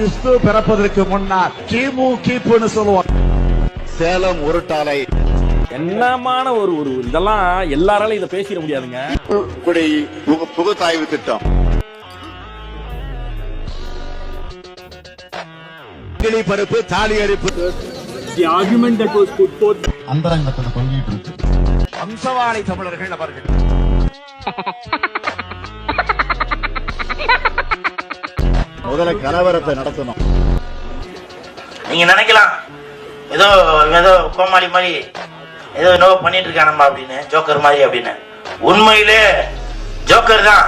கிறிஸ்து பிறப்பதற்கு முன்னால் கிமு கிப்புன்னு சொல்லுவாங்க. சேலம் உருட்டாலை என்னமான ஒரு இதெல்லாம் எல்லாராலும் இதை பேசிட முடியாதுங்க. புகுத்தாய்வு திட்டம், பருப்பு, தாலி அரிப்பு, அந்தரங்கத்தில் தொங்கிட்டு இருக்கு. வம்சவாளி தமிழர்கள் அவர்கள். முதல்ல கலவரத்தை நடத்தணும். நீங்க நினைக்கலாம் ஏதோ ஏதோ கோமாளி மாதிரி ஏதோ பண்ணிட்டு இருக்கானம்மா அப்படின்னு, ஜோக்கர் மாதிரி அப்படின்னு. உண்மையிலே ஜோக்கர் தான்.